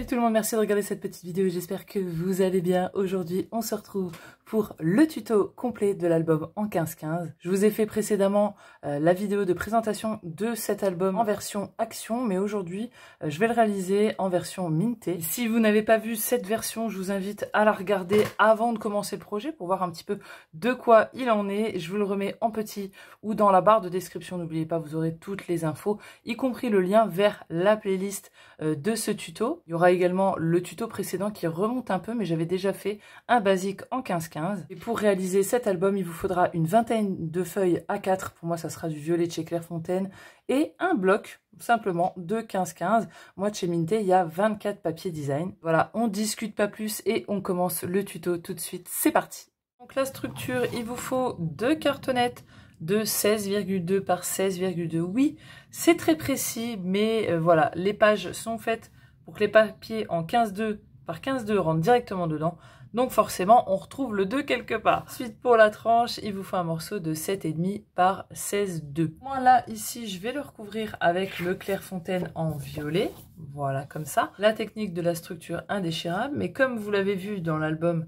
Salut tout le monde, merci de regarder cette petite vidéo, j'espère que vous allez bien. Aujourd'hui, on se retrouve pour le tuto complet de l'album en 15-15. Je vous ai fait précédemment la vidéo de présentation de cet album en version action, mais aujourd'hui, je vais le réaliser en version minté. Si vous n'avez pas vu cette version, je vous invite à la regarder avant de commencer le projet pour voir un petit peu de quoi il en est. Je vous le remets en petit ou dans la barre de description, n'oubliez pas, vous aurez toutes les infos, y compris le lien vers la playlist de ce tuto. Il y aura également le tuto précédent qui remonte un peu, mais j'avais déjà fait un basique en 15-15. Et pour réaliser cet album, il vous faudra une vingtaine de feuilles A4, pour moi ça sera du violet de chez Clairefontaine, et un bloc simplement de 15-15. Moi de chez Minté, il y a 24 papiers design. Voilà, on discute pas plus et on commence le tuto tout de suite. C'est parti. Donc la structure, il vous faut deux cartonnettes de 16,2 par 16,2. Oui, c'est très précis, mais voilà, les pages sont faites pour que les papiers en 15,2 par 15,2 rentrent directement dedans. Donc forcément, on retrouve le 2 quelque part. Ensuite, pour la tranche, il vous faut un morceau de 7,5 par 16,2. Moi là, ici, je vais le recouvrir avec le Clairefontaine en violet. Voilà, comme ça. La technique de la structure indéchirable. Mais comme vous l'avez vu dans l'album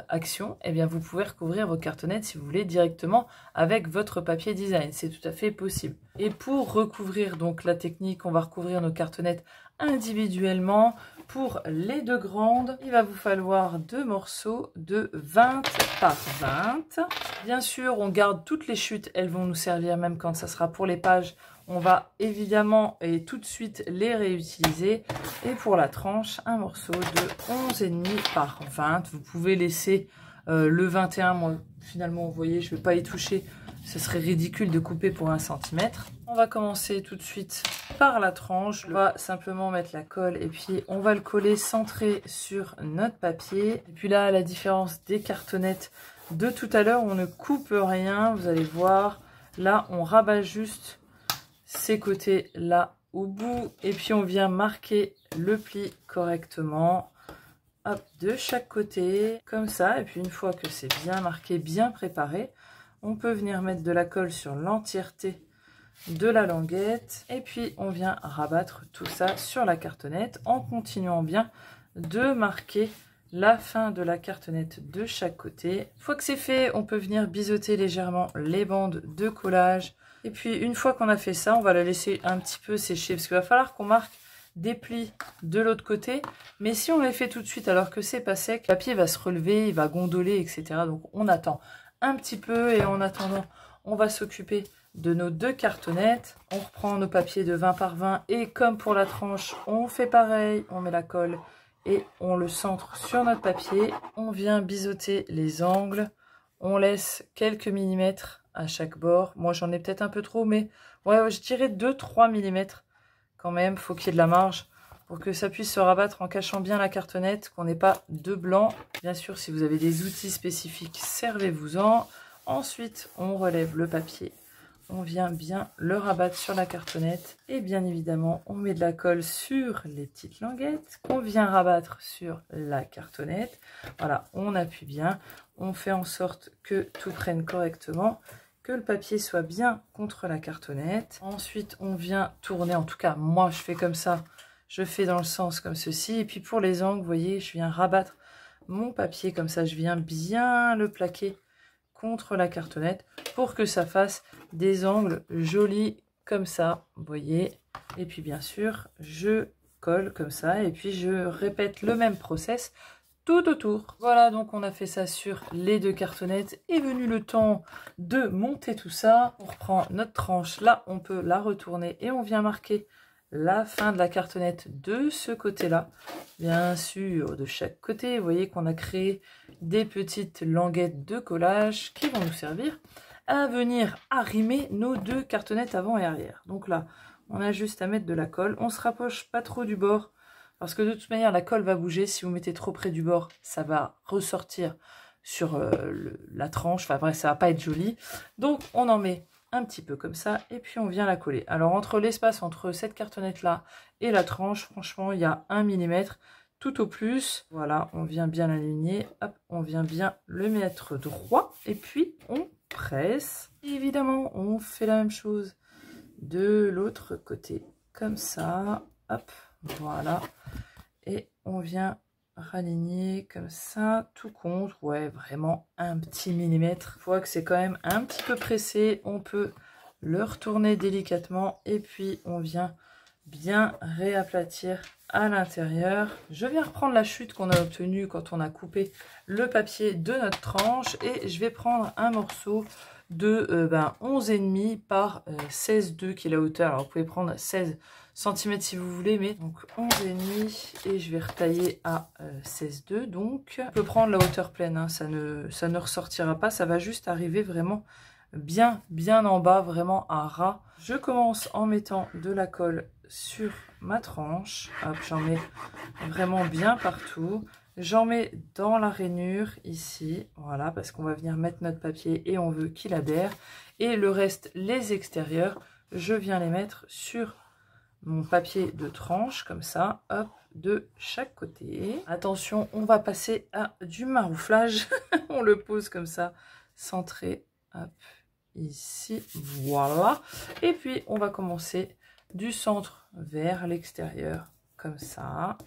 Action, eh bien vous pouvez recouvrir vos cartonnettes si vous voulez directement avec votre papier design, c'est tout à fait possible. Et pour recouvrir donc la technique, on va recouvrir nos cartonnettes individuellement. Pour les deux grandes, il va vous falloir deux morceaux de 20 par 20. Bien sûr, on garde toutes les chutes, elles vont nous servir même quand ça sera pour les pages. On va évidemment et tout de suite les réutiliser. Et pour la tranche, un morceau de 11,5 par 20. Vous pouvez laisser le 21. Moi, finalement, vous voyez, je ne vais pas y toucher. Ce serait ridicule de couper pour 1 cm. On va commencer tout de suite par la tranche. On va simplement mettre la colle et puis on va le coller centré sur notre papier. Et puis là, à la différence des cartonnettes de tout à l'heure, on ne coupe rien. Vous allez voir, là, on rabat juste ces côtés là au bout et puis on vient marquer le pli correctement, hop, de chaque côté comme ça. Et puis une fois que c'est bien marqué, bien préparé, on peut venir mettre de la colle sur l'entièreté de la languette et puis on vient rabattre tout ça sur la cartonnette en continuant bien de marquer la fin de la cartonnette de chaque côté. Une fois que c'est fait, on peut venir biseauter légèrement les bandes de collage. Et puis une fois qu'on a fait ça, on va la laisser un petit peu sécher parce qu'il va falloir qu'on marque des plis de l'autre côté. Mais si on les fait tout de suite alors que c'est pas sec, le papier va se relever, il va gondoler, etc. Donc on attend un petit peu et en attendant, on va s'occuper de nos deux cartonnettes. On reprend nos papiers de 20 par 20 et comme pour la tranche, on fait pareil, on met la colle et on le centre sur notre papier. On vient biseauter les angles, on laisse quelques millimètres à chaque bord. Moi j'en ai peut-être un peu trop, mais ouais, je dirais 2-3 mm quand même. Faut qu'il y ait de la marge pour que ça puisse se rabattre en cachant bien la cartonnette, qu'on n'ait pas de blanc. Bien sûr, si vous avez des outils spécifiques, servez-vous-en. Ensuite, on relève le papier. On vient bien le rabattre sur la cartonnette. Et bien évidemment, on met de la colle sur les petites languettes qu'on vient rabattre sur la cartonnette. Voilà, on appuie bien. On fait en sorte que tout prenne correctement, que le papier soit bien contre la cartonnette. Ensuite, on vient tourner. En tout cas, moi, je fais comme ça. Je fais dans le sens comme ceci. Et puis pour les angles, vous voyez, je viens rabattre mon papier comme ça. Je viens bien le plaquer contre la cartonnette pour que ça fasse des angles jolis comme ça, vous voyez. Et puis bien sûr, je colle comme ça et puis je répète le même process tout autour. Voilà, donc on a fait ça sur les deux cartonnettes. Est venu le temps de monter tout ça. On reprend notre tranche, là on peut la retourner et on vient marquer la fin de la cartonnette de ce côté-là. Bien sûr, de chaque côté, vous voyez qu'on a créé des petites languettes de collage qui vont nous servir à venir arrimer nos deux cartonnettes avant et arrière. Donc là, on a juste à mettre de la colle. On se rapproche pas trop du bord parce que de toute manière, la colle va bouger. Si vous mettez trop près du bord, ça va ressortir sur la tranche. Enfin bref, ça va pas être joli. Donc, on en met un petit peu comme ça et puis on vient la coller. Alors entre l'espace entre cette cartonnette là et la tranche, franchement il y a 1 mm tout au plus. Voilà, on vient bien l'aligner, hop, on vient bien le mettre droit et puis on presse. Et évidemment on fait la même chose de l'autre côté comme ça, hop, voilà. et on vient raligner comme ça, tout compte, ouais, vraiment un petit millimètre. Une fois que c'est quand même un petit peu pressé, on peut le retourner délicatement et puis on vient bien réaplatir à l'intérieur. Je viens reprendre la chute qu'on a obtenue quand on a coupé le papier de notre tranche et je vais prendre un morceau de 11,5 par 16,2 qui est la hauteur. Alors vous pouvez prendre 16 cm si vous voulez, mais donc 11,5 et je vais retailler à 16,2. Donc on peut prendre la hauteur pleine, hein, ça ne ressortira pas, ça va juste arriver vraiment bien en bas, vraiment à ras. Je commence en mettant de la colle sur ma tranche. Hop, j'en mets vraiment bien partout. J'en mets dans la rainure ici, voilà, parce qu'on va venir mettre notre papier et on veut qu'il adhère. Et le reste, les extérieurs, je viens les mettre sur mon papier de tranche, comme ça, hop, de chaque côté. Attention, on va passer à du marouflage. On le pose comme ça, centré, hop, ici, voilà. Et puis, on va commencer du centre vers l'extérieur, comme ça.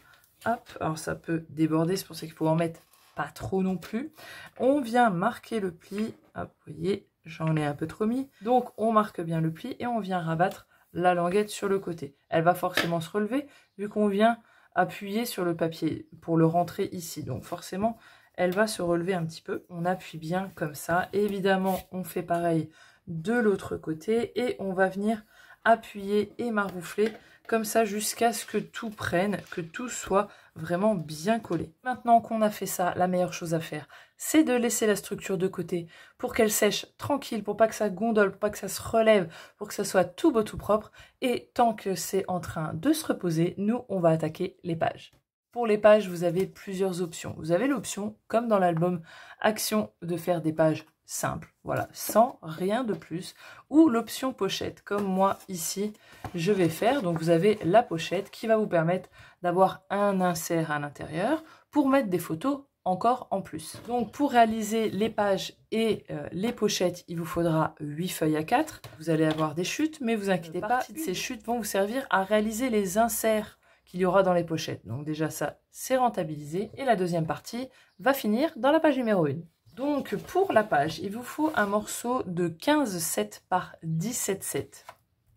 Hop, alors ça peut déborder, c'est pour ça qu'il faut en mettre pas trop non plus. On vient marquer le pli, hop, vous voyez, j'en ai un peu trop mis. Donc, on marque bien le pli et on vient rabattre la languette sur le côté. Elle va forcément se relever vu qu'on vient appuyer sur le papier pour le rentrer ici. Donc, forcément, elle va se relever un petit peu. On appuie bien comme ça. Et évidemment, on fait pareil de l'autre côté et on va venir appuyer et maroufler comme ça jusqu'à ce que tout prenne, que tout soit vraiment bien collé. Maintenant qu'on a fait ça, la meilleure chose à faire, c'est de laisser la structure de côté pour qu'elle sèche tranquille, pour pas que ça gondole, pour pas que ça se relève, pour que ça soit tout beau, tout propre. Et tant que c'est en train de se reposer, nous, on va attaquer les pages. Pour les pages, vous avez plusieurs options. Vous avez l'option, comme dans l'album Action, de faire des pages simples, voilà, sans rien de plus, ou l'option pochette, comme moi ici, je vais faire. Donc vous avez la pochette qui va vous permettre d'avoir un insert à l'intérieur pour mettre des photos encore en plus. Donc pour réaliser les pages et les pochettes, il vous faudra 8 feuilles A4. Vous allez avoir des chutes, mais vous inquiétez pas, ces chutes vont vous servir à réaliser les inserts qu'il y aura dans les pochettes. Donc déjà ça, c'est rentabilisé. Et la deuxième partie va finir dans la page numéro 1. Donc pour la page, il vous faut un morceau de 15,7 par 17,7.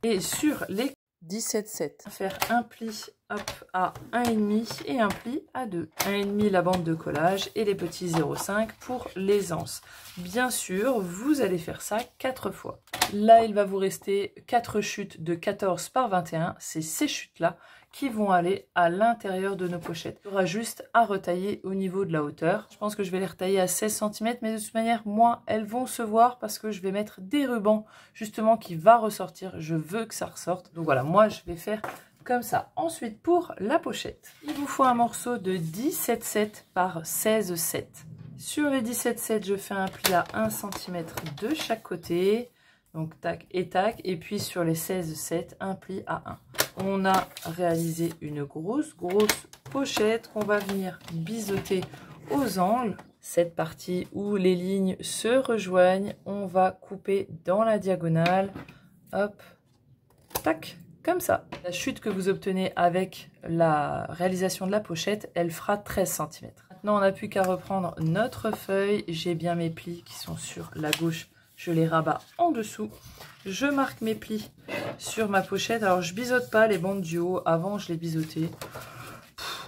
Et sur les 17,7, faire un pli hop, à 1,5 et un pli à 2. 1,5 la bande de collage et les petits 0,5 pour les anses. Bien sûr, vous allez faire ça 4 fois. Là, il va vous rester 4 chutes de 14 par 21. C'est ces chutes-là qui vont aller à l'intérieur de nos pochettes. Il y aura juste à retailler au niveau de la hauteur. Je pense que je vais les retailler à 16 cm, mais de toute manière, moi, elles vont se voir parce que je vais mettre des rubans justement qui va ressortir. Je veux que ça ressorte. Donc voilà, moi, je vais faire comme ça. Ensuite, pour la pochette, il vous faut un morceau de 17,7 par 16,7. Sur les 17,7, je fais un pli à 1 cm de chaque côté. Donc tac et tac. Et puis sur les 16,7, un pli à 1. On a réalisé une grosse pochette qu'on va venir biseauter aux angles. Cette partie où les lignes se rejoignent, on va couper dans la diagonale. Hop, tac, comme ça. La chute que vous obtenez avec la réalisation de la pochette, elle fera 13 cm. Maintenant, on n'a plus qu'à reprendre notre feuille. J'ai bien mes plis qui sont sur la gauche. Je les rabats en dessous. Je marque mes plis sur ma pochette. Alors, je biseaute pas les bandes du haut. Avant, je les biseautais.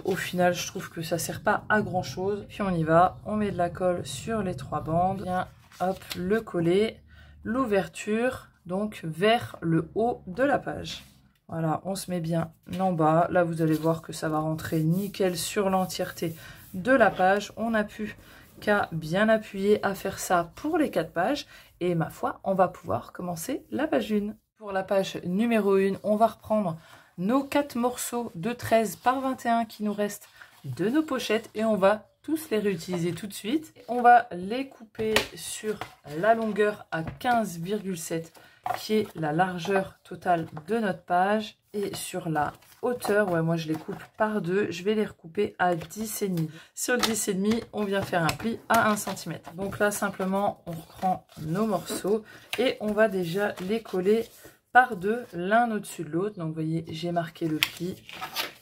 Au final, je trouve que ça sert pas à grand chose. Puis on y va. On met de la colle sur les 3 bandes. Bien, hop, le coller. L'ouverture, donc, vers le haut de la page. Voilà, on se met bien en bas. Là, vous allez voir que ça va rentrer nickel sur l'entièreté de la page. On n'a plus qu'à bien appuyer à faire ça pour les 4 pages. Et ma foi, on va pouvoir commencer la page 1. Pour la page numéro 1, on va reprendre nos 4 morceaux de 13 par 21 qui nous restent de nos pochettes. Et on va tous les réutiliser tout de suite. On va les couper sur la longueur à 15,7 qui est la largeur totale de notre page. Et sur la hauteur, ouais, moi je les coupe par 2, je vais les recouper à 10,5. Sur le 10,5, on vient faire un pli à 1 cm. Donc là, simplement, on reprend nos morceaux et on va déjà les coller par 2, l'un au-dessus de l'autre. Donc vous voyez, j'ai marqué le pli,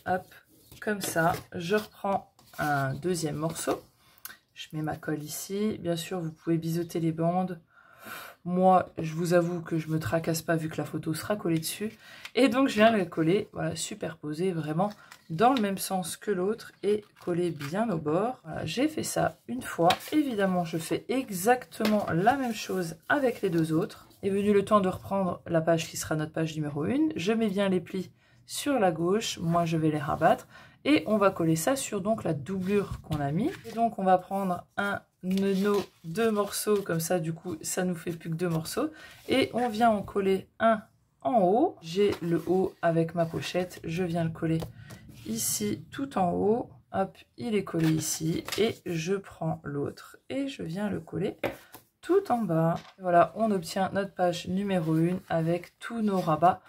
hop, comme ça, je reprends un deuxième morceau. Je mets ma colle ici. Bien sûr, vous pouvez biseauter les bandes. Moi, je vous avoue que je me tracasse pas vu que la photo sera collée dessus. Et donc, je viens le coller, voilà, superposer vraiment dans le même sens que l'autre et coller bien au bord. Voilà, j'ai fait ça une fois. Évidemment, je fais exactement la même chose avec les deux autres. Est venu le temps de reprendre la page qui sera notre page numéro 1. Je mets bien les plis sur la gauche. Moi, je vais les rabattre. Et on va coller ça sur donc la doublure qu'on a mis. Et donc, on va prendre nos 2 morceaux, comme ça, du coup, ça nous fait plus que 2 morceaux. Et on vient en coller un en haut. J'ai le haut avec ma pochette. Je viens le coller ici, tout en haut. Hop, il est collé ici. Et je prends l'autre et je viens le coller tout en bas. Voilà, on obtient notre page numéro 1 avec tous nos rabats.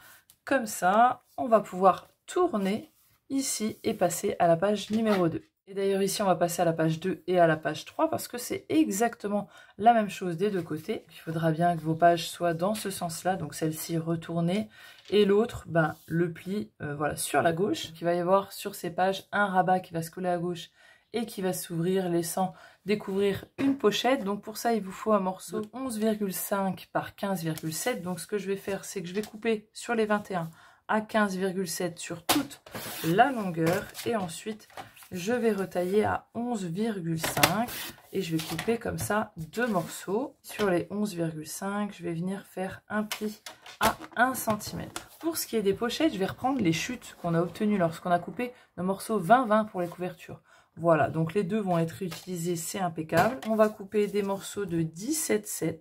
Comme ça, on va pouvoir tourner ici et passer à la page numéro 2. Et d'ailleurs ici on va passer à la page 2 et à la page 3 parce que c'est exactement la même chose des deux côtés. Il faudra bien que vos pages soient dans ce sens-là, donc celle-ci retournée et l'autre, ben, le pli voilà, sur la gauche. Il va y avoir sur ces pages un rabat qui va se coller à gauche et qui va s'ouvrir, laissant découvrir une pochette. Donc pour ça il vous faut un morceau de 11,5 par 15,7. Donc ce que je vais faire, c'est que je vais couper sur les 21 à 15,7 sur toute la longueur et ensuite je vais retailler à 11,5 et je vais couper comme ça 2 morceaux. Sur les 11,5, je vais venir faire un pli à 1 cm. Pour ce qui est des pochettes, je vais reprendre les chutes qu'on a obtenues lorsqu'on a coupé nos morceaux 20-20 pour les couvertures. Voilà, donc les deux vont être réutilisés, c'est impeccable. On va couper des morceaux de 17,7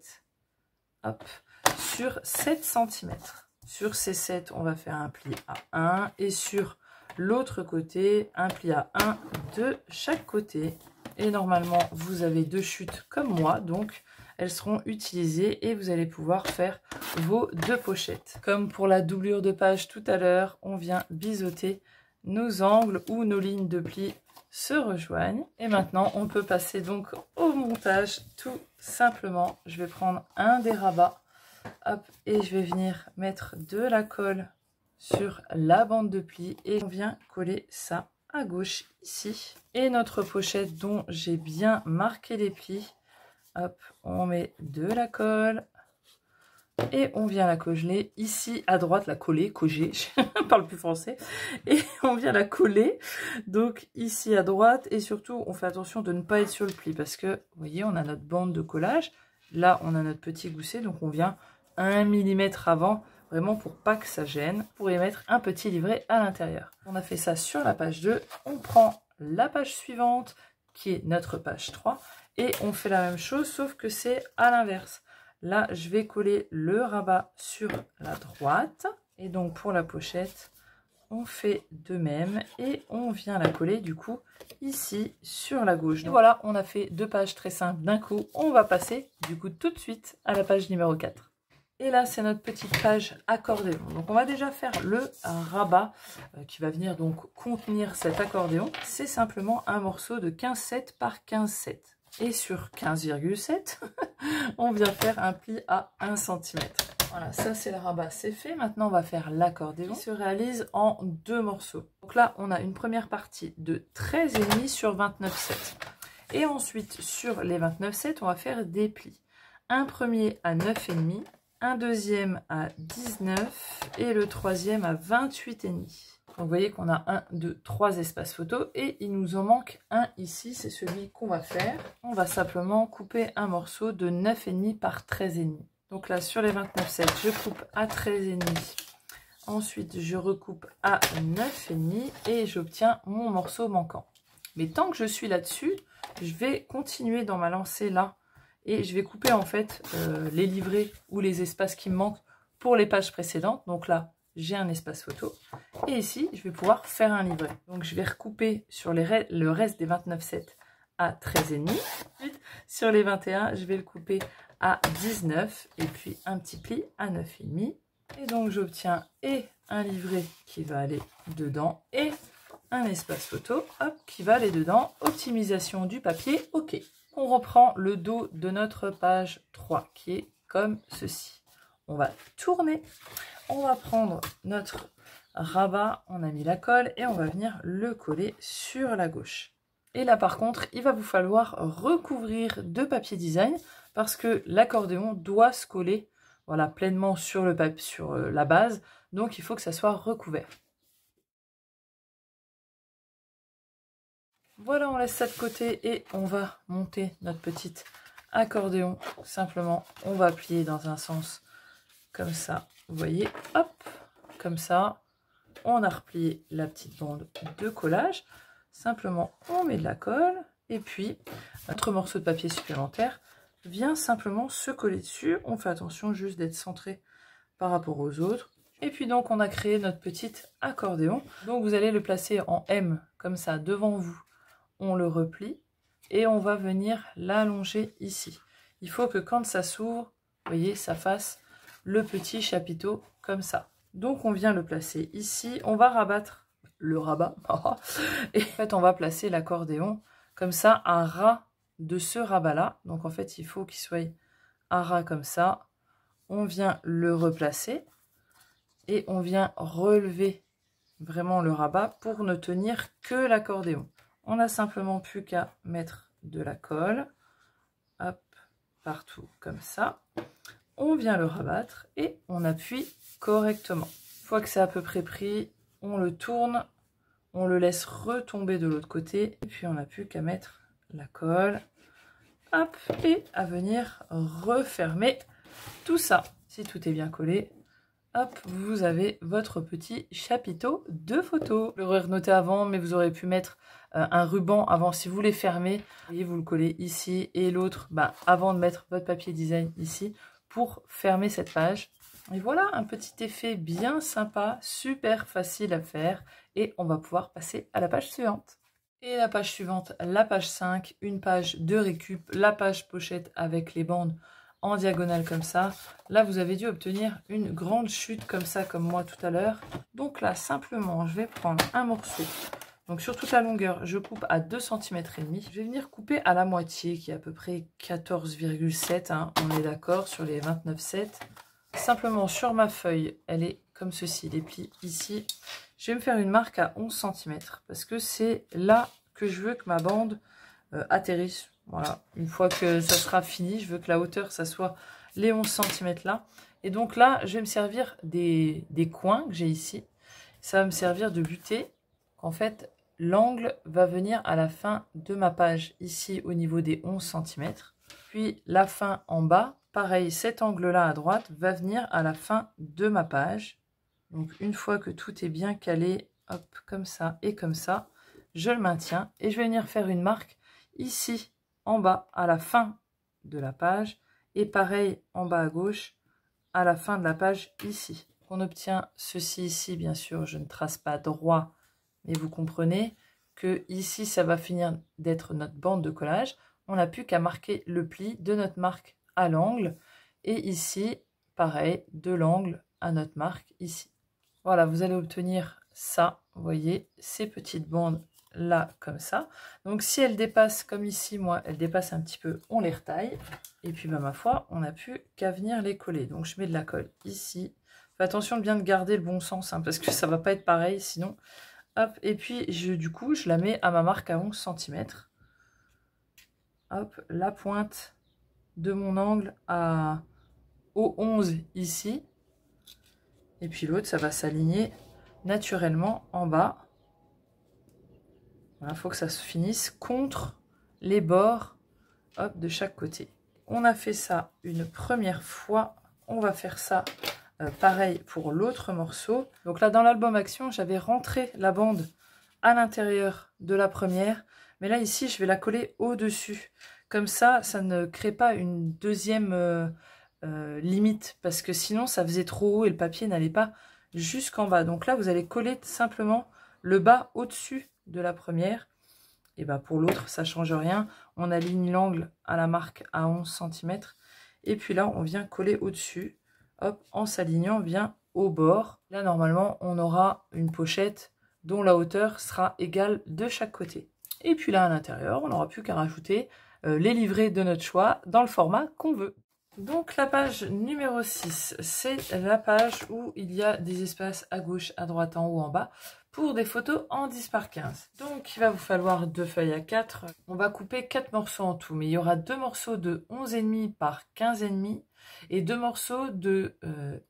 hop, sur 7 cm. Sur ces 7, on va faire un pli à 1 et sur l'autre côté, un pli à 1 de chaque côté. Et normalement, vous avez 2 chutes comme moi, donc elles seront utilisées et vous allez pouvoir faire vos 2 pochettes. Comme pour la doublure de page tout à l'heure, on vient biseauter nos angles où nos lignes de pli se rejoignent. Et maintenant, on peut passer donc au montage tout simplement. Je vais prendre un des rabats. Hop, et je vais venir mettre de la colle sur la bande de pli et on vient coller ça à gauche ici. Et notre pochette dont j'ai bien marqué les plis, hop, on met de la colle et on vient la coller ici à droite, la coller, coger, je parle plus français, et on vient la coller donc ici à droite et surtout on fait attention de ne pas être sur le pli parce que vous voyez on a notre bande de collage, là on a notre petit gousset donc on vient 1 mm avant, vraiment pour pas que ça gêne, pour y mettre un petit livret à l'intérieur. On a fait ça sur la page 2, on prend la page suivante qui est notre page 3 et on fait la même chose sauf que c'est à l'inverse. Là je vais coller le rabat sur la droite et donc pour la pochette on fait de même et on vient la coller du coup ici sur la gauche. Et voilà, on a fait 2 pages très simples d'un coup. On va passer du coup tout de suite à la page numéro 4. Et là, c'est notre petite page accordéon. Donc, on va déjà faire le rabat qui va venir donc contenir cet accordéon. C'est simplement un morceau de 15,7 par 15,7. Et sur 15,7, on vient faire un pli à 1 cm. Voilà, ça c'est le rabat, c'est fait. Maintenant, on va faire l'accordéon qui se réalise en 2 morceaux. Donc là, on a une première partie de 13,5 sur 29,7. Et ensuite, sur les 29,7, on va faire des plis. Un premier à 9,5. Un deuxième à 19 et le troisième à 28,5. Donc vous voyez qu'on a 1, 2, 3 espaces photo et il nous en manque un ici, c'est celui qu'on va faire. On va simplement couper un morceau de 9,5 par 13,5. Donc là sur les 29,7, je coupe à 13,5. Ensuite je recoupe à 9,5 et j'obtiens mon morceau manquant. Mais tant que je suis là-dessus, je vais continuer dans ma lancée là. Et je vais couper en fait les livrets ou les espaces qui me manquent pour les pages précédentes. Donc là, j'ai un espace photo. Et ici, je vais pouvoir faire un livret. Donc je vais recouper sur le reste des 29,7 à 13,5. Ensuite, sur les 21, je vais le couper à 19. Et puis un petit pli à 9,5. Et donc j'obtiens et un livret qui va aller dedans et un espace photo hop, qui va aller dedans. Optimisation du papier, ok. On reprend le dos de notre page 3 qui est comme ceci. On va tourner, on va prendre notre rabat, on a mis la colle et on va venir le coller sur la gauche. Et là par contre, il va vous falloir recouvrir de papier design parce que l'accordéon doit se coller, voilà, pleinement sur le papier, sur la base, donc il faut que ça soit recouvert. Voilà, on laisse ça de côté et on va monter notre petit accordéon. Simplement, on va plier dans un sens comme ça, vous voyez, hop, comme ça. On a replié la petite bande de collage. Simplement, on met de la colle et puis notre morceau de papier supplémentaire vient simplement se coller dessus. On fait attention juste d'être centré par rapport aux autres. Et puis donc, on a créé notre petit accordéon. Donc, vous allez le placer en M comme ça devant vous. On le replie et on va venir l'allonger ici. Il faut que quand ça s'ouvre, vous voyez, ça fasse le petit chapiteau comme ça. Donc on vient le placer ici, on va rabattre le rabat et en fait on va placer l'accordéon comme ça à ras de ce rabat là. Donc en fait il faut qu'il soit à ras comme ça. On vient le replacer et on vient relever vraiment le rabat pour ne tenir que l'accordéon. On n'a simplement plus qu'à mettre de la colle, hop, partout comme ça. On vient le rabattre et on appuie correctement. Une fois que c'est à peu près pris, on le tourne, on le laisse retomber de l'autre côté et puis on n'a plus qu'à mettre la colle, hop, et à venir refermer tout ça. Si tout est bien collé, hop, vous avez votre petit chapiteau de photo. L'horaire noté avant, mais vous aurez pu mettre un ruban avant si vous voulez fermer. Et vous le collez ici et l'autre avant de mettre votre papier design ici pour fermer cette page. Et voilà, un petit effet bien sympa, super facile à faire. Et on va pouvoir passer à la page suivante. Et la page suivante, la page 5, une page de récup, la page pochette avec les bandes en diagonale comme ça. Là, vous avez dû obtenir une grande chute comme ça, comme moi tout à l'heure. Donc là, simplement, je vais prendre un morceau. Donc sur toute la longueur, je coupe à 2,5 cm. Je vais venir couper à la moitié, qui est à peu près 14,7. Hein, on est d'accord sur les 29,7. Simplement sur ma feuille, elle est comme ceci, les plis ici. Je vais me faire une marque à 11 cm parce que c'est là que je veux que ma bande atterrisse. Voilà, une fois que ça sera fini, je veux que la hauteur, ça soit les 11 cm là. Et donc là, je vais me servir des coins que j'ai ici. Ça va me servir de butée. En fait, l'angle va venir à la fin de ma page, ici au niveau des 11 cm. Puis la fin en bas, pareil, cet angle-là à droite va venir à la fin de ma page. Donc une fois que tout est bien calé, hop, comme ça et comme ça, je le maintiens. Et je vais venir faire une marque ici, en bas, à la fin de la page. Et pareil, en bas à gauche, à la fin de la page, ici. On obtient ceci ici, bien sûr, je ne trace pas droit. Mais vous comprenez que ici, ça va finir d'être notre bande de collage. On n'a plus qu'à marquer le pli de notre marque à l'angle. Et ici, pareil, de l'angle à notre marque ici. Voilà, vous allez obtenir ça, vous voyez, ces petites bandes là, comme ça. Donc, si elles dépassent, comme ici, moi, elles dépassent un petit peu, on les retaille. Et puis, ma foi, on n'a plus qu'à venir les coller. Donc, je mets de la colle ici. Faites attention de bien garder le bon sens, hein, parce que ça ne va pas être pareil, sinon... Hop, et puis du coup, je la mets à ma marque à 11 cm. Hop, la pointe de mon angle au 11 ici. Et puis l'autre, ça va s'aligner naturellement en bas. Voilà, il faut que ça se finisse contre les bords, hop, de chaque côté. On a fait ça une première fois. On va faire ça pareil pour l'autre morceau. Donc là, dans l'album Action, j'avais rentré la bande à l'intérieur de la première. Mais là, ici, je vais la coller au-dessus. Comme ça, ça ne crée pas une deuxième limite. Parce que sinon, ça faisait trop haut et le papier n'allait pas jusqu'en bas. Donc là, vous allez coller simplement le bas au-dessus de la première. Et bah pour l'autre, ça ne change rien. On aligne l'angle à la marque à 11 cm. Et puis là, on vient coller au-dessus. Hop, en s'alignant bien au bord. Là, normalement, on aura une pochette dont la hauteur sera égale de chaque côté. Et puis là, à l'intérieur, on n'aura plus qu'à rajouter les livrets de notre choix dans le format qu'on veut. Donc la page numéro 6, c'est la page où il y a des espaces à gauche, à droite, en haut, en bas, pour des photos en 10 par 15. Donc il va vous falloir 2 feuilles à 4. On va couper 4 morceaux en tout, mais il y aura 2 morceaux de 11,5 par 15,5 et 2 morceaux de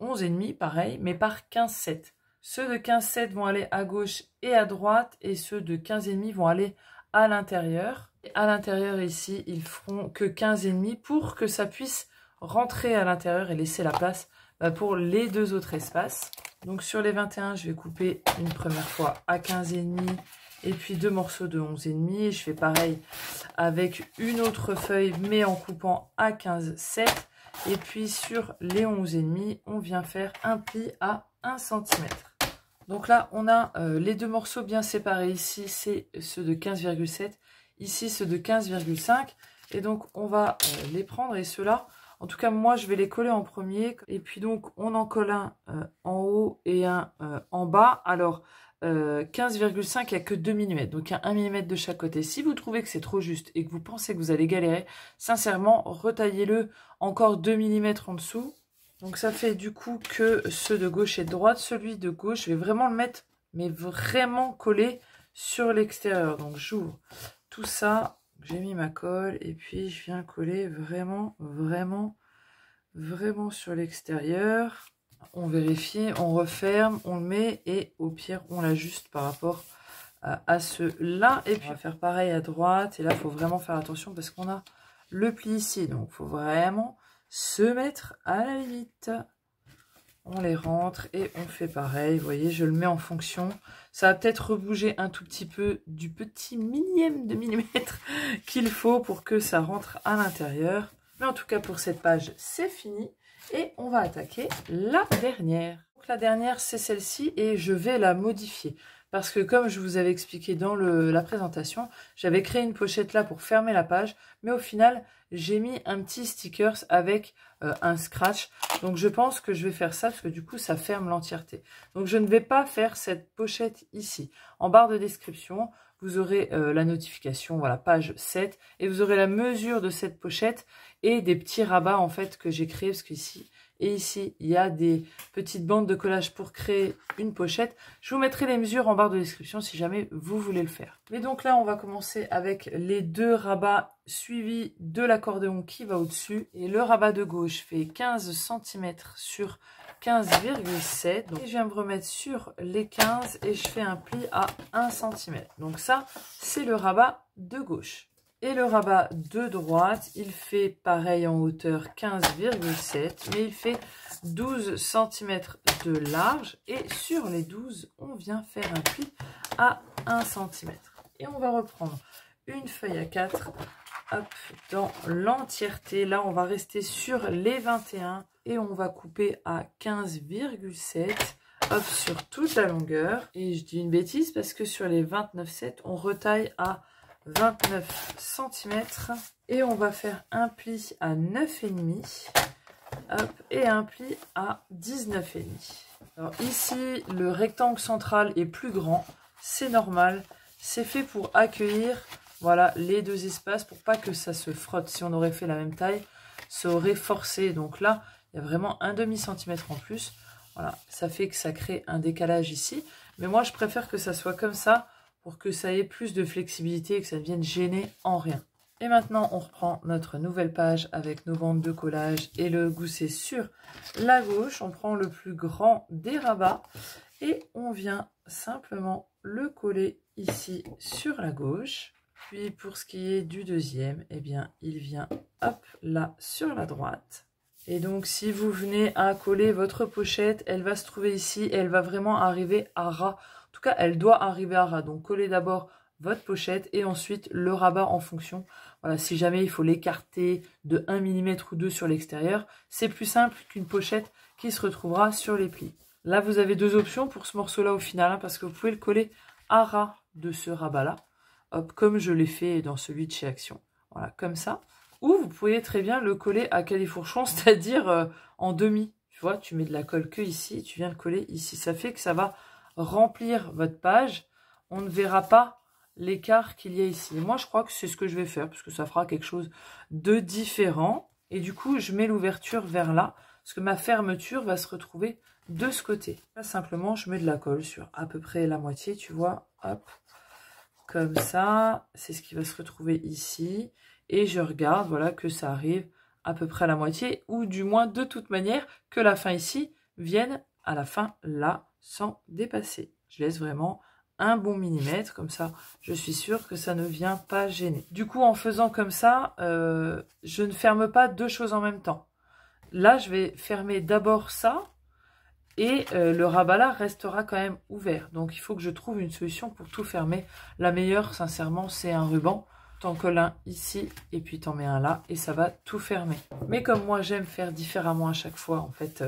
11,5, pareil, mais par 15,7. Ceux de 15,7 vont aller à gauche et à droite, et ceux de 15,5 vont aller à l'intérieur. À l'intérieur ici, ils feront que 15,5 pour que ça puisse rentrer à l'intérieur et laisser la place pour les deux autres espaces. Donc sur les 21, je vais couper une première fois à 15,5 et puis 2 morceaux de 11,5. Je fais pareil avec une autre feuille mais en coupant à 15,7. Et puis sur les 11,5, on vient faire un pli à 1 cm. Donc là, on a les 2 morceaux bien séparés. Ici, c'est ceux de 15,7. Ici, ceux de 15,5. Et donc, on va les prendre. Et ceux-là, en tout cas, moi, je vais les coller en premier. Et puis donc, on en colle un en haut et un en bas. Alors, 15,5, il n'y a que 2 mm. Donc, il y a 1 mm de chaque côté. Si vous trouvez que c'est trop juste et que vous pensez que vous allez galérer, sincèrement, retaillez-le encore 2 mm en dessous. Donc ça fait du coup que ceux de gauche et de droite, celui de gauche, je vais vraiment le mettre, mais vraiment collé sur l'extérieur. Donc j'ouvre tout ça, j'ai mis ma colle et puis je viens coller vraiment sur l'extérieur. On vérifie, on referme, on le met et au pire on l'ajuste par rapport à ceux-là. Et puis on va faire pareil à droite et là il faut vraiment faire attention parce qu'on a le pli ici, donc il faut vraiment se mettre à la limite. On les rentre et on fait pareil. Vous voyez, je le mets en fonction. Ça va peut-être rebouger un tout petit peu du petit millième de millimètre qu'il faut pour que ça rentre à l'intérieur. Mais en tout cas, pour cette page, c'est fini. Et on va attaquer la dernière. Donc, la dernière, c'est celle-ci et je vais la modifier. Parce que comme je vous avais expliqué dans la présentation, j'avais créé une pochette là pour fermer la page. Mais au final, j'ai mis un petit sticker avec un scratch. Donc je pense que je vais faire ça parce que du coup, ça ferme l'entièreté. Donc je ne vais pas faire cette pochette ici. En barre de description, vous aurez la notification, voilà, page 7. Et vous aurez la mesure de cette pochette et des petits rabats en fait que j'ai créés. Parce qu'ici... Et ici, il y a des petites bandes de collage pour créer une pochette. Je vous mettrai les mesures en barre de description si jamais vous voulez le faire. Mais donc là, on va commencer avec les 2 rabats suivis de l'accordéon qui va au-dessus. Et le rabat de gauche fait 15 cm sur 15,7. Donc je viens me remettre sur les 15 et je fais un pli à 1 cm. Donc ça, c'est le rabat de gauche. Et le rabat de droite, il fait pareil en hauteur 15,7, mais il fait 12 cm de large. Et sur les 12, on vient faire un pli à 1 cm. Et on va reprendre une feuille à 4, hop, dans l'entièreté. Là, on va rester sur les 21 et on va couper à 15,7. Hop, sur toute la longueur. Et je dis une bêtise parce que sur les 29,7, on retaille à 29 cm et on va faire un pli à 9,5 et un pli à 19,5. Alors ici, le rectangle central est plus grand, c'est normal, c'est fait pour accueillir voilà, les 2 espaces pour pas que ça se frotte. Si on aurait fait la même taille, ça aurait forcé. Donc là, il y a vraiment un demi-centimètre en plus. Voilà, ça fait que ça crée un décalage ici. Mais moi, je préfère que ça soit comme ça pour que ça ait plus de flexibilité et que ça ne vienne gêner en rien. Et maintenant, on reprend notre nouvelle page avec nos bandes de collage et le gousset sur la gauche. On prend le plus grand des rabats et on vient simplement le coller ici sur la gauche. Puis pour ce qui est du deuxième, eh bien, il vient hop là sur la droite. Et donc, si vous venez à coller votre pochette, elle va se trouver ici et elle va vraiment arriver à ras. En tout cas, elle doit arriver à ras. Donc, collez d'abord votre pochette et ensuite le rabat en fonction. Voilà, si jamais il faut l'écarter de 1 mm ou 2 sur l'extérieur, c'est plus simple qu'une pochette qui se retrouvera sur les plis. Là, vous avez 2 options pour ce morceau-là au final, hein, parce que vous pouvez le coller à ras de ce rabat-là, hop, comme je l'ai fait dans celui de chez Action. Voilà, comme ça. Ou vous pouvez très bien le coller à califourchon, c'est-à-dire en demi. Tu vois, tu mets de la colle que ici, tu viens le coller ici. Ça fait que ça va remplir votre page. On ne verra pas l'écart qu'il y a ici. Et moi, je crois que c'est ce que je vais faire, parce que ça fera quelque chose de différent. et du coup je mets l'ouverture vers là, parce que ma fermeture va se retrouver de ce côté. Là simplement je mets de la colle sur à peu près la moitié, tu vois, hop, comme ça, c'est ce qui va se retrouver ici, et je regarde, voilà, que ça arrive à peu près à la moitié, ou du moins de toute manière que la fin ici vienne à la fin là, sans dépasser. Je laisse vraiment un bon millimètre, comme ça je suis sûre que ça ne vient pas gêner. Du coup, en faisant comme ça, je ne ferme pas deux choses en même temps. Là, je vais fermer d'abord ça, et le rabat là restera quand même ouvert. Donc il faut que je trouve une solution pour tout fermer. La meilleure, sincèrement, c'est un ruban. T'en colles un ici et puis t'en mets un là et ça va tout fermer. Mais comme moi j'aime faire différemment à chaque fois, en fait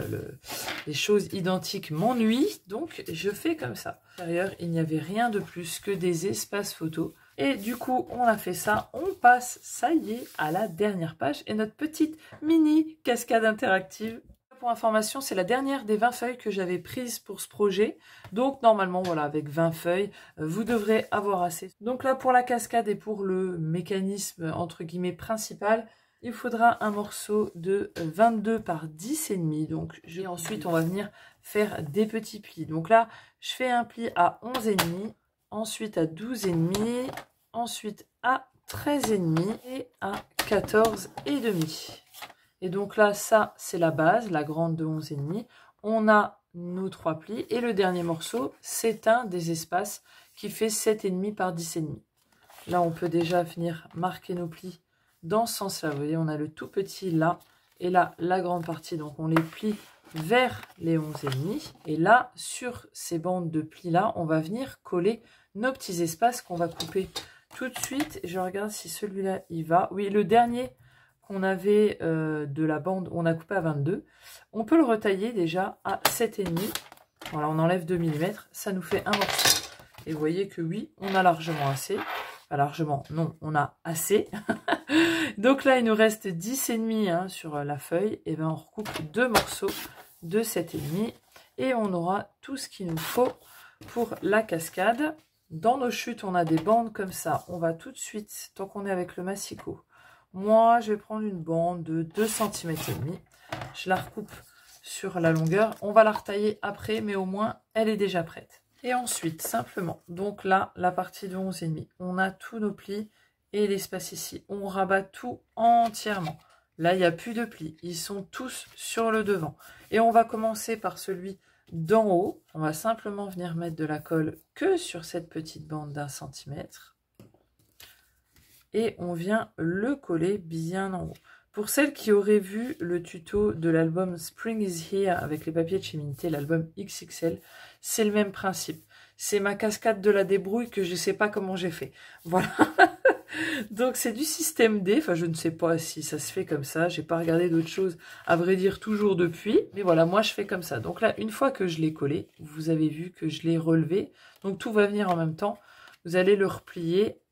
les choses identiques m'ennuient, donc je fais comme ça. À l'intérieur, il n'y avait rien de plus que des espaces photos. Et du coup, on a fait ça, on passe, ça y est, à la dernière page et notre petite mini cascade interactive. Pour information, c'est la dernière des 20 feuilles que j'avais prises pour ce projet. Donc normalement, voilà, avec 20 feuilles, vous devrez avoir assez. Donc là, pour la cascade et pour le mécanisme, entre guillemets, principal, il faudra un morceau de 22 par 10,5. Donc, et ensuite, on va venir faire des petits plis. Donc là, je fais un pli à 11,5, ensuite à 12,5, ensuite à 13,5 et à 14,5. Et donc là, ça, c'est la base, la grande de 11,5. On a nos 3 plis. Et le dernier morceau, c'est un des espaces qui fait 7,5 par 10,5. Là, on peut déjà venir marquer nos plis dans ce sens-là. Vous voyez, on a le tout petit là. Et là, la grande partie. Donc, on les plie vers les 11,5. Et là, sur ces bandes de plis-là, on va venir coller nos petits espaces qu'on va couper tout de suite. Je regarde si celui-là, il va. Oui, le dernier qu'on avait de la bande, on a coupé à 22. On peut le retailler déjà à 7,5. Voilà, on enlève 2 mm, ça nous fait un morceau. Et vous voyez que oui, on a largement assez. Pas largement, non, on a assez. Donc là, il nous reste 10,5 hein, sur la feuille. Et bien, on recoupe 2 morceaux de 7,5. Et on aura tout ce qu'il nous faut pour la cascade. Dans nos chutes, on a des bandes comme ça. On va tout de suite, tant qu'on est avec le massicot, moi, je vais prendre une bande de 2,5 cm. Je la recoupe sur la longueur. On va la retailler après, mais au moins, elle est déjà prête. Et ensuite, simplement, donc là, la partie de 11,5. On a tous nos plis et l'espace ici. On rabat tout entièrement. Là, il n'y a plus de plis. Ils sont tous sur le devant. Et on va commencer par celui d'en haut. On va simplement venir mettre de la colle que sur cette petite bande d'1 cm. Et on vient le coller bien en haut. Pour celles qui auraient vu le tuto de l'album Spring is Here avec les papiers de chez Minté, l'album XXL, c'est le même principe. C'est ma cascade de la débrouille que je ne sais pas comment j'ai fait. Voilà. Donc c'est du système D, enfin je ne sais pas si ça se fait comme ça, j'ai pas regardé d'autres choses à vrai dire toujours depuis, mais voilà, moi je fais comme ça. Donc là, une fois que je l'ai collé, vous avez vu que je l'ai relevé, donc tout va venir en même temps, vous allez le replier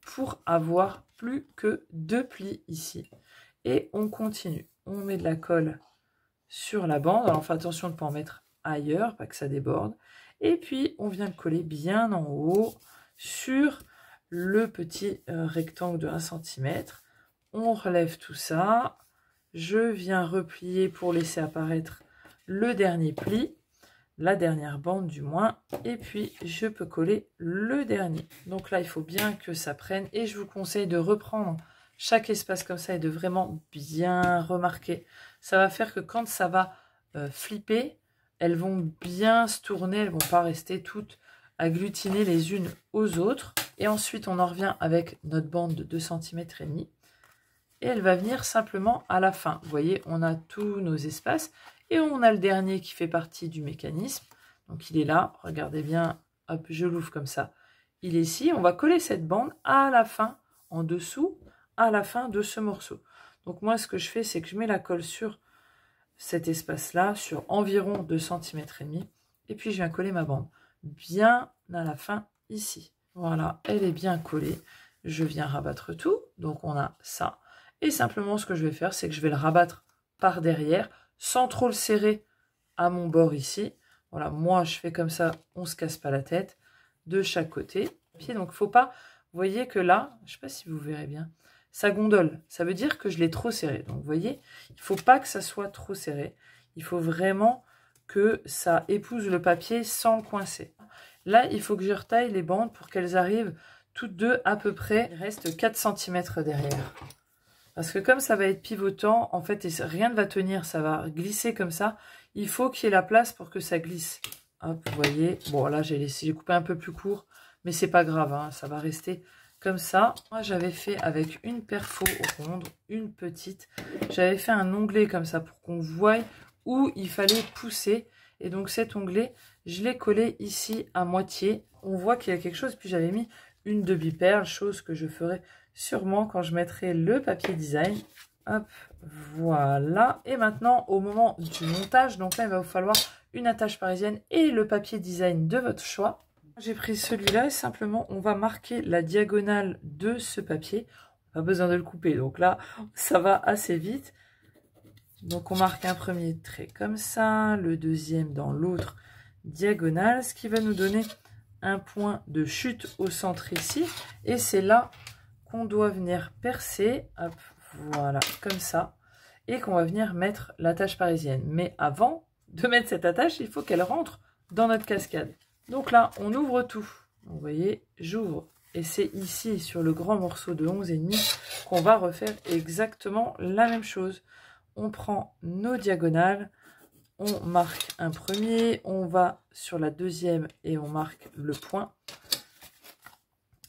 pour avoir plus que 2 plis ici. Et on continue. On met de la colle sur la bande. Alors, on fait attention de ne pas en mettre ailleurs, pas que ça déborde. Et puis, on vient le coller bien en haut sur le petit rectangle de 1 cm. On relève tout ça. Je viens replier pour laisser apparaître le dernier pli. La dernière bande du moins, et puis je peux coller le dernier. Donc là, il faut bien que ça prenne, et je vous conseille de reprendre chaque espace comme ça et de vraiment bien remarquer. Ça va faire que quand ça va flipper, elles vont bien se tourner, elles vont pas rester toutes agglutinées les unes aux autres. Et ensuite, on en revient avec notre bande de 2,5 cm, et elle va venir simplement à la fin. Vous voyez, on a tous nos espaces. Et on a le dernier qui fait partie du mécanisme. Donc il est là, regardez bien, hop, je l'ouvre comme ça. Il est ici, on va coller cette bande à la fin, en dessous, à la fin de ce morceau. Donc moi, ce que je fais, c'est que je mets la colle sur cet espace-là, sur environ 2,5 cm. Et puis je viens coller ma bande bien à la fin, ici. Voilà, elle est bien collée. Je viens rabattre tout, donc on a ça. Et simplement, ce que je vais faire, c'est que je vais le rabattre par derrière, sans trop le serrer à mon bord ici. Voilà, moi je fais comme ça, on se casse pas la tête de chaque côté. Donc il faut pas, vous voyez que là, je sais pas si vous verrez bien, ça gondole. Ça veut dire que je l'ai trop serré. Donc, vous voyez, il ne faut pas que ça soit trop serré. Il faut vraiment que ça épouse le papier sans le coincer. Là, il faut que je retaille les bandes pour qu'elles arrivent toutes deux à peu près. Il reste 4 cm derrière. Parce que comme ça va être pivotant, en fait, et rien ne va tenir, ça va glisser comme ça. Il faut qu'il y ait la place pour que ça glisse. Hop, vous voyez. Bon, là, j'ai coupé un peu plus court, mais c'est pas grave, hein, ça va rester comme ça. Moi, j'avais fait avec une perfo ronde, une petite. J'avais fait un onglet comme ça pour qu'on voie où il fallait pousser. Et donc, cet onglet, je l'ai collé ici à moitié. On voit qu'il y a quelque chose. Puis, j'avais mis une demi-perle, chose que je ferai sûrement quand je mettrai le papier design. Hop, voilà. Et maintenant, au moment du montage, donc là, il va vous falloir une attache parisienne et le papier design de votre choix. J'ai pris celui-là et simplement, on va marquer la diagonale de ce papier. Pas besoin de le couper, donc là, ça va assez vite. Donc, on marque un premier trait comme ça, le deuxième dans l'autre diagonale, ce qui va nous donner un point de chute au centre ici. Et c'est là qu'on doit venir percer, hop, voilà, comme ça. Et qu'on va venir mettre l'attache parisienne. Mais avant de mettre cette attache, il faut qu'elle rentre dans notre cascade. Donc là, on ouvre tout. Vous voyez, j'ouvre. Et c'est ici, sur le grand morceau de 11,5, qu'on va refaire exactement la même chose. On prend nos diagonales, on marque un premier, on va sur la deuxième et on marque le point.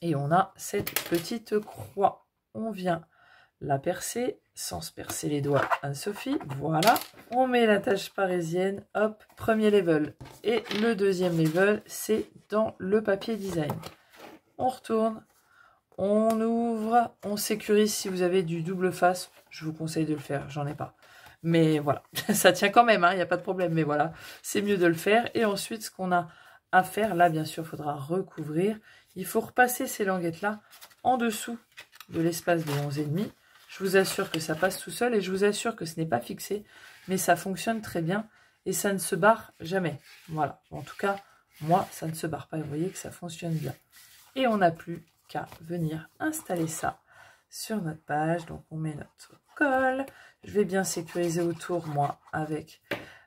Et on a cette petite croix. On vient la percer sans se percer les doigts, Anne-Sophie. Voilà. On met l'attache parisienne. Hop, premier level. Et le deuxième level, c'est dans le papier design. On retourne. On ouvre. On sécurise si vous avez du double face. Je vous conseille de le faire. J'en ai pas. Mais voilà. Ça tient quand même. Il n'y a pas de problème. Mais voilà. C'est mieux de le faire. Et ensuite, ce qu'on a à faire, là, bien sûr, il faudra recouvrir. Il faut repasser ces languettes-là en dessous de l'espace de 11,5. Je vous assure que ça passe tout seul et je vous assure que ce n'est pas fixé, mais ça fonctionne très bien et ça ne se barre jamais. Voilà, en tout cas, moi, ça ne se barre pas. Vous voyez que ça fonctionne bien. Et on n'a plus qu'à venir installer ça sur notre page. Donc, on met notre colle. Je vais bien sécuriser autour, moi, avec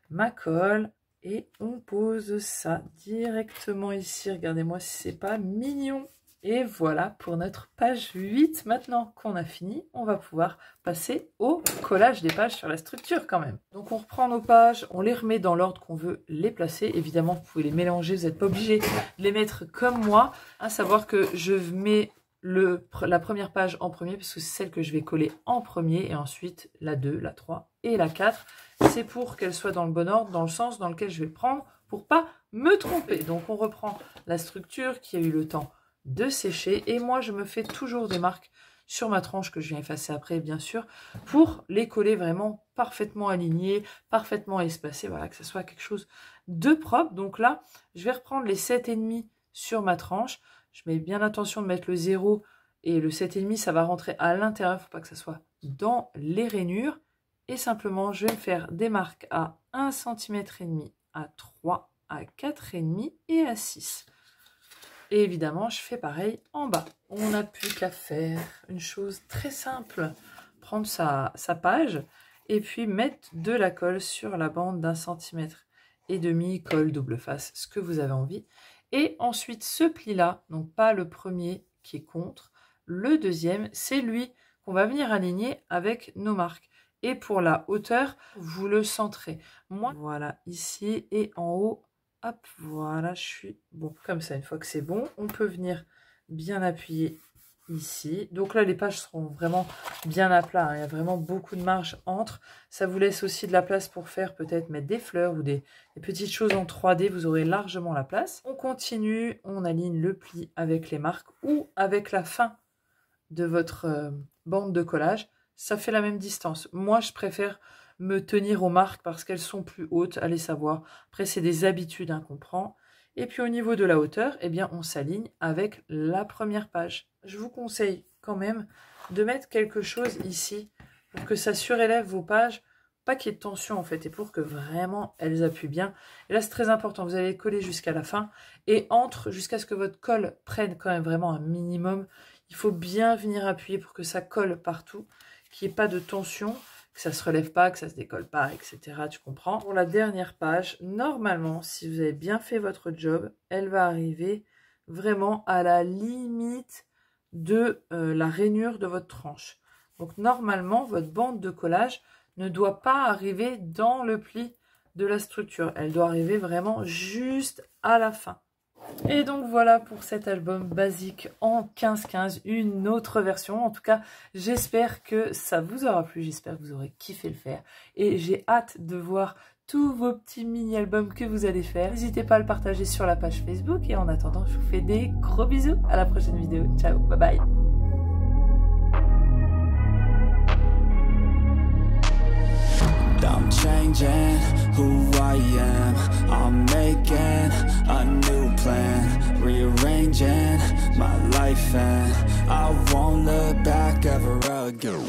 ma colle. Et on pose ça directement ici. Regardez-moi si c'est pas mignon. Et voilà pour notre page 8. Maintenant qu'on a fini, on va pouvoir passer au collage des pages sur la structure quand même. Donc on reprend nos pages, on les remet dans l'ordre qu'on veut les placer. Évidemment, vous pouvez les mélanger, vous n'êtes pas obligé de les mettre comme moi. À savoir que je mets la première page en premier parce que c'est celle que je vais coller en premier. Et ensuite la 2, la 3 et la 4. C'est pour qu'elle soit dans le bon ordre, dans le sens dans lequel je vais prendre pour pas me tromper. Donc on reprend la structure qui a eu le temps de sécher et moi je me fais toujours des marques sur ma tranche que je viens effacer après bien sûr pour les coller vraiment parfaitement alignés, parfaitement espacés, voilà, que ce soit quelque chose de propre. Donc là je vais reprendre les 7,5 sur ma tranche, je mets bien attention de mettre le 0 et le 7,5 ça va rentrer à l'intérieur, il ne faut pas que ça soit dans les rainures et simplement je vais me faire des marques à 1,5 cm, à 3, à 4,5 et à 6. Et évidemment, je fais pareil en bas. On n'a plus qu'à faire une chose très simple. Prendre sa page et puis mettre de la colle sur la bande d'1,5 cm, colle double face, ce que vous avez envie. Et ensuite, ce pli-là, donc pas le premier qui est contre, le deuxième, c'est lui qu'on va venir aligner avec nos marques. Et pour la hauteur, vous le centrez. Moi, voilà, ici et en haut. Hop, voilà, je suis bon comme ça. Une fois que c'est bon, on peut venir bien appuyer ici. Donc là, les pages seront vraiment bien à plat, hein. Il y a vraiment beaucoup de marge entre. Ça vous laisse aussi de la place pour faire peut-être mettre des fleurs ou des petites choses en 3D. Vous aurez largement la place. On continue, on aligne le pli avec les marques ou avec la fin de votre bande de collage. Ça fait la même distance. Moi, je préfère me tenir aux marques parce qu'elles sont plus hautes, allez savoir. Après, c'est des habitudes hein, qu'on prend. Et puis, au niveau de la hauteur, eh bien, on s'aligne avec la première page. Je vous conseille quand même de mettre quelque chose ici pour que ça surélève vos pages, pas qu'il y ait de tension en fait, et pour que vraiment elles appuient bien. Et là, c'est très important, vous allez coller jusqu'à la fin et entre jusqu'à ce que votre colle prenne quand même vraiment un minimum. Il faut bien venir appuyer pour que ça colle partout, qu'il n'y ait pas de tension, que ça ne se relève pas, que ça ne se décolle pas, etc. Tu comprends? Pour la dernière page, normalement, si vous avez bien fait votre job, elle va arriver vraiment à la limite de la rainure de votre tranche. Donc normalement, votre bande de collage ne doit pas arriver dans le pli de la structure. Elle doit arriver vraiment juste à la fin. Et donc voilà pour cet album basique en 15-15, une autre version. En tout cas, j'espère que ça vous aura plu, j'espère que vous aurez kiffé le faire. Et j'ai hâte de voir tous vos petits mini-albums que vous allez faire. N'hésitez pas à le partager sur la page Facebook. Et en attendant, je vous fais des gros bisous. À la prochaine vidéo. Ciao, bye bye. I'm changing who I am. I'm making a new plan, rearranging my life, and I won't look back ever again.